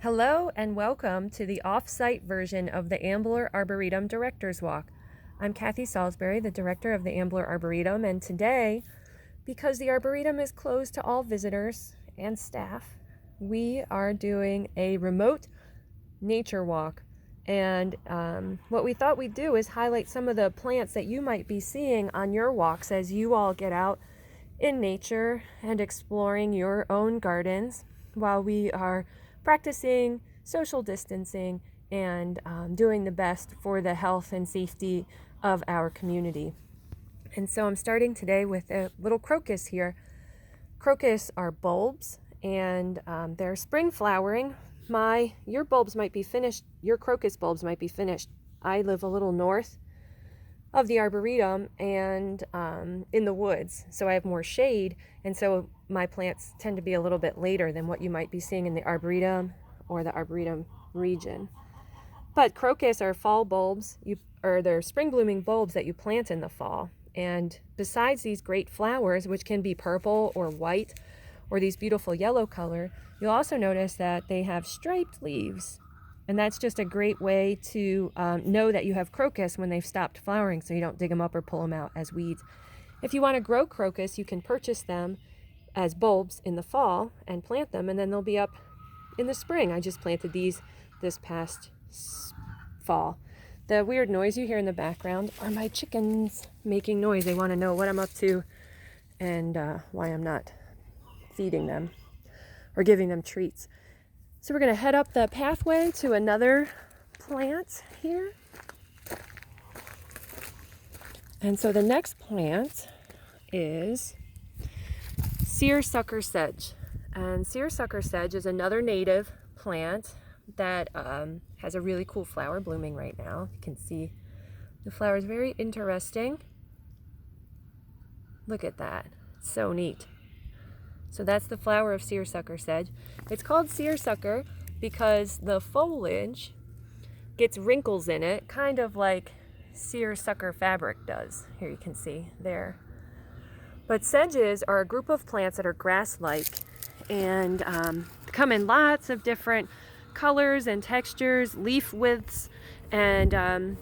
Hello and welcome to the off-site version of the Ambler Arboretum Director's Walk. I'm Kathy Salisbury, the director of the Ambler Arboretum, and today, because the Arboretum is closed to all visitors and staff, we are doing a remote nature walk. And what we thought we'd do is highlight some of the plants that you might be seeing on your walks as you all get out in nature and exploring your own gardens while we are practicing social distancing and doing the best for the health and safety of our community. And so I'm starting today with a little crocus here. Crocus are bulbs and they're spring flowering. Your bulbs might be finished, your crocus bulbs might be finished. I live a little north of the Arboretum and in the woods, so I have more shade, and so my plants tend to be a little bit later than what you might be seeing in the Arboretum or the Arboretum region. But crocus are fall bulbs, they're spring blooming bulbs that you plant in the fall. And besides these great flowers, which can be purple or white or these beautiful yellow color, you'll also notice that they have striped leaves. And that's just a great way to know that you have crocus when they've stopped flowering, so you don't dig them up or pull them out as weeds. If you want to grow crocus, you can purchase them as bulbs in the fall and plant them, and then they'll be up in the spring. I just planted these this past fall. The weird noise you hear in the background are my chickens making noise. They want to know what I'm up to and why I'm not feeding them or giving them treats. So we're going to head up the pathway to another plant here. And so the next plant is seersucker sedge. And seersucker sedge is another native plant that has a really cool flower blooming right now. You can see the flower is very interesting. Look at that. It's so neat. So that's the flower of seersucker sedge. It's called seersucker because the foliage gets wrinkles in it, kind of like seersucker fabric does. Here you can see there. But sedges are a group of plants that are grass-like and come in lots of different colors and textures, leaf widths, and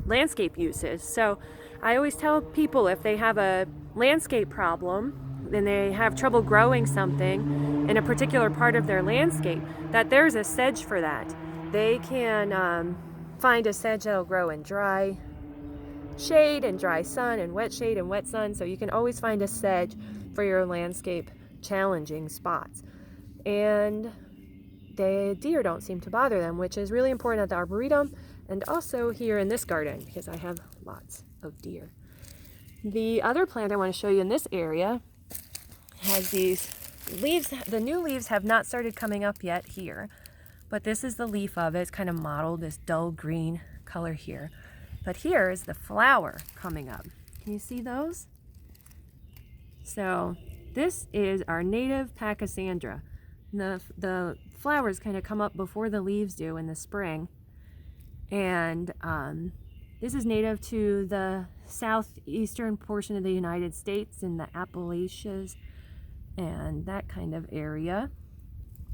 landscape uses. So I always tell people if they have a landscape problem and they have trouble growing something in a particular part of their landscape, that there's a sedge for that. They can find a sedge that'll grow in dry shade and dry sun and wet shade and wet sun, so you can always find a sedge for your landscape challenging spots. And the deer don't seem to bother them, which is really important at the Arboretum and also here in this garden because I have lots of deer. The other plant I want to show you in this area has these leaves. The new leaves have not started coming up yet here, but this is the leaf of it. It's kind of mottled, this dull green color here. But here is the flower coming up. Can you see those? So this is our native pachysandra. The flowers kind of come up before the leaves do in the spring. And this is native to the southeastern portion of the United States in the Appalachians and that kind of area.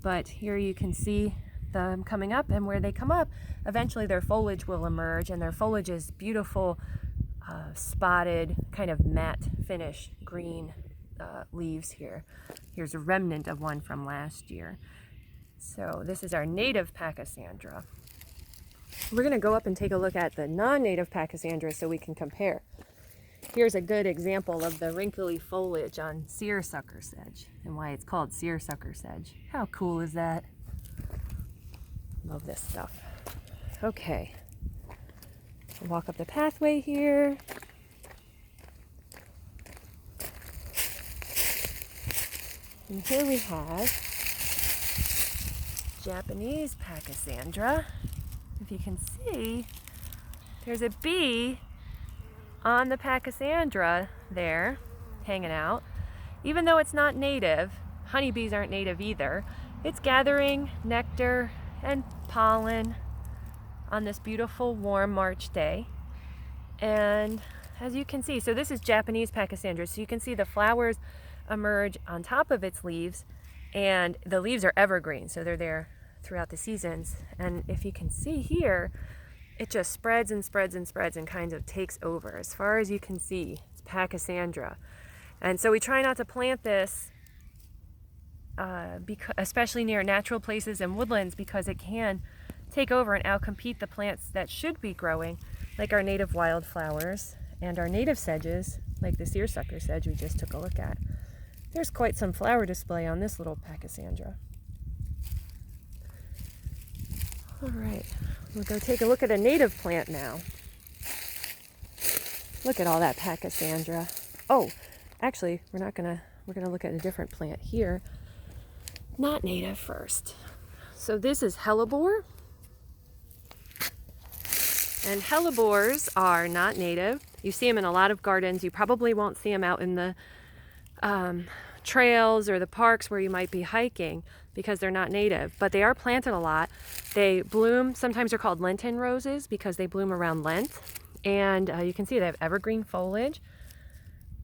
But here you can see them coming up, and where they come up, eventually their foliage will emerge, and their foliage is beautiful, spotted, kind of matte finish green leaves here. Here's a remnant of one from last year. So this is our native pachysandra. We're going to go up and take a look at the non-native pachysandra so we can compare. Here's a good example of the wrinkly foliage on seersucker sedge and why it's called seersucker sedge. How cool is that? Love this stuff. Okay, walk up the pathway here. And here we have Japanese pachysandra. If you can see, there's a bee on the pachysandra there, hanging out. Even though it's not native, honeybees aren't native either, it's gathering nectar and pollen on this beautiful warm March day. And as you can see, so this is Japanese pachysandra, so you can see the flowers emerge on top of its leaves, and the leaves are evergreen, so they're there throughout the seasons. And if you can see here, it just spreads and spreads and spreads and kind of takes over. As far as you can see, it's pachysandra. And so we try not to plant this, especially near natural places and woodlands, because it can take over and outcompete the plants that should be growing, like our native wildflowers and our native sedges, like the seersucker sedge we just took a look at. There's quite some flower display on this little pachysandra. All right, we'll go take a look at a native plant now. Look at all that pachysandra. Oh, actually, we're gonna look at a different plant here. Not native first. So this is hellebore. And hellebores are not native. You see them in a lot of gardens. You probably won't see them out in the trails or the parks where you might be hiking because they're not native, but they are planted a lot. They bloom, sometimes they're called Lenten roses because they bloom around Lent. And you can see they have evergreen foliage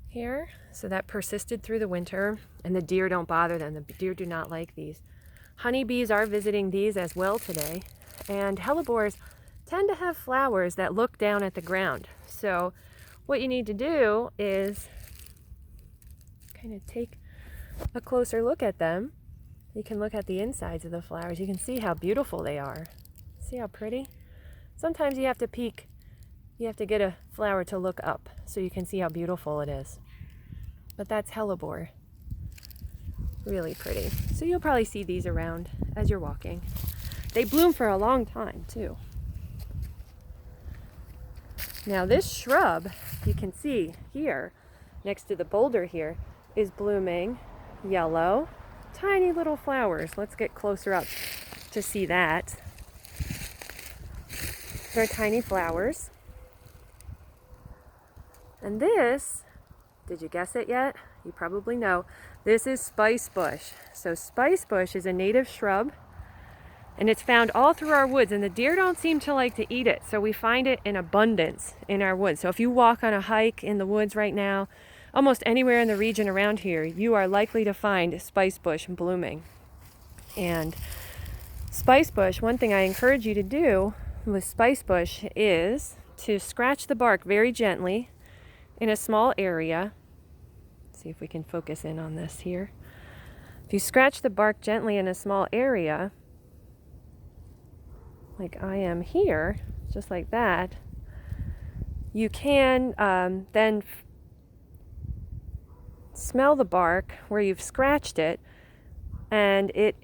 here. So that persisted through the winter, and the deer don't bother them. The deer do not like these. Honeybees are visiting these as well today. And hellebores tend to have flowers that look down at the ground. So what you need to do is kind of take a closer look at them. You can look at the insides of the flowers. You can see how beautiful they are. See how pretty? Sometimes you have to peek. You have to get a flower to look up so you can see how beautiful it is. But that's hellebore. Really pretty. So you'll probably see these around as you're walking. They bloom for a long time too. Now this shrub, you can see here, next to the boulder here, is blooming yellow, tiny little flowers. Let's get closer up to see that. They're tiny flowers. And this, did you guess it yet? You probably know. This is spice bush. So spice bush is a native shrub, and it's found all through our woods, and the deer don't seem to like to eat it. So we find it in abundance in our woods. So if you walk on a hike in the woods right now, almost anywhere in the region around here, you are likely to find spice bush blooming. And spice bush, one thing I encourage you to do with spice bush is to scratch the bark very gently in a small area. Let's see if we can focus in on this here. If you scratch the bark gently in a small area, like I am here, just like that, you can then smell the bark where you've scratched it, and it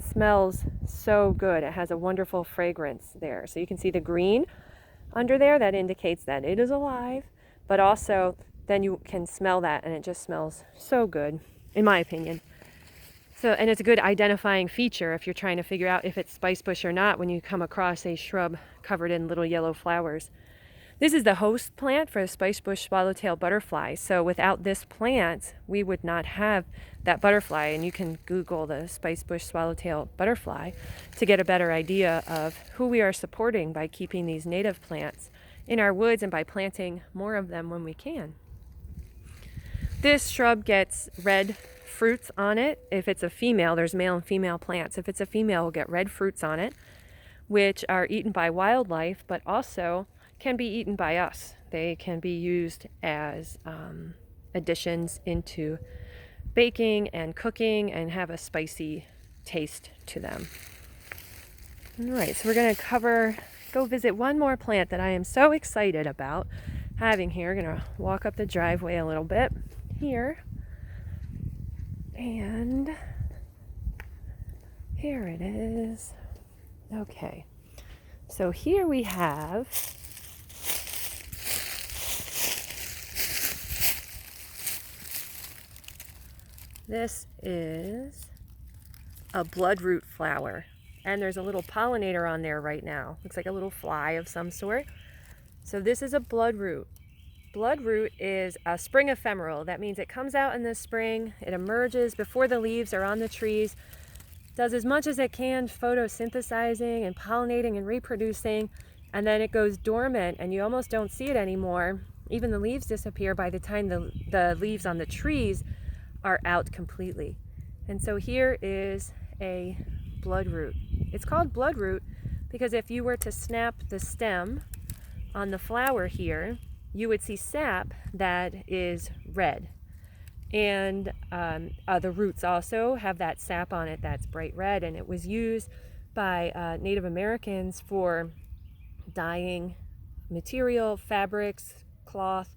smells so good. It has a wonderful fragrance there. So you can see the green under there, that indicates that it is alive, but also then you can smell that, and it just smells so good, in my opinion. So, and it's a good identifying feature if you're trying to figure out if it's spice bush or not when you come across a shrub covered in little yellow flowers. This is the host plant for the spice bush swallowtail butterfly. So without this plant, we would not have that butterfly. And you can Google the spice bush swallowtail butterfly to get a better idea of who we are supporting by keeping these native plants in our woods and by planting more of them when we can. This shrub gets red fruits on it. If it's a female, there's male and female plants. If it's a female, we'll get red fruits on it, which are eaten by wildlife, but also can be eaten by us. They can be used as additions into baking and cooking and have a spicy taste to them. All right, so we're going to go visit one more plant that I am so excited about having here. Going to walk up the driveway a little bit here. And here it is. Okay, so here we have this is a bloodroot flower, and there's a little pollinator on there right now. Looks like a little fly of some sort. So this is a bloodroot. Bloodroot is a spring ephemeral. That means it comes out in the spring, it emerges before the leaves are on the trees, does as much as it can photosynthesizing and pollinating and reproducing, and then it goes dormant and you almost don't see it anymore. Even the leaves disappear by the time the leaves on the trees are out completely. And so here is a bloodroot. It's called bloodroot because if you were to snap the stem on the flower here, you would see sap that is red. And the roots also have that sap on it that's bright red, and it was used by Native Americans for dyeing material, fabrics, cloth,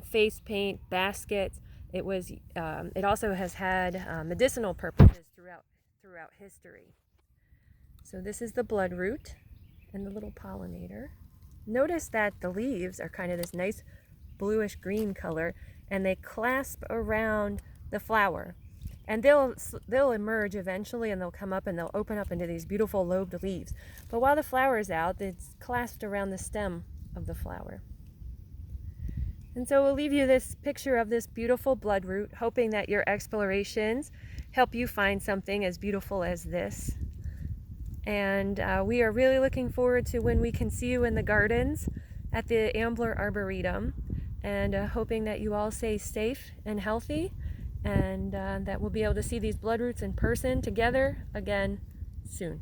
face paint, baskets. It also has had medicinal purposes throughout history. So this is the bloodroot and the little pollinator. Notice that the leaves are kind of this nice bluish green color, and they clasp around the flower. And they'll emerge eventually, and they'll come up and they'll open up into these beautiful lobed leaves. But while the flower is out, it's clasped around the stem of the flower. And so we'll leave you this picture of this beautiful bloodroot, hoping that your explorations help you find something as beautiful as this. And we are really looking forward to when we can see you in the gardens at the Ambler Arboretum, and hoping that you all stay safe and healthy, and that we'll be able to see these bloodroots in person together again soon.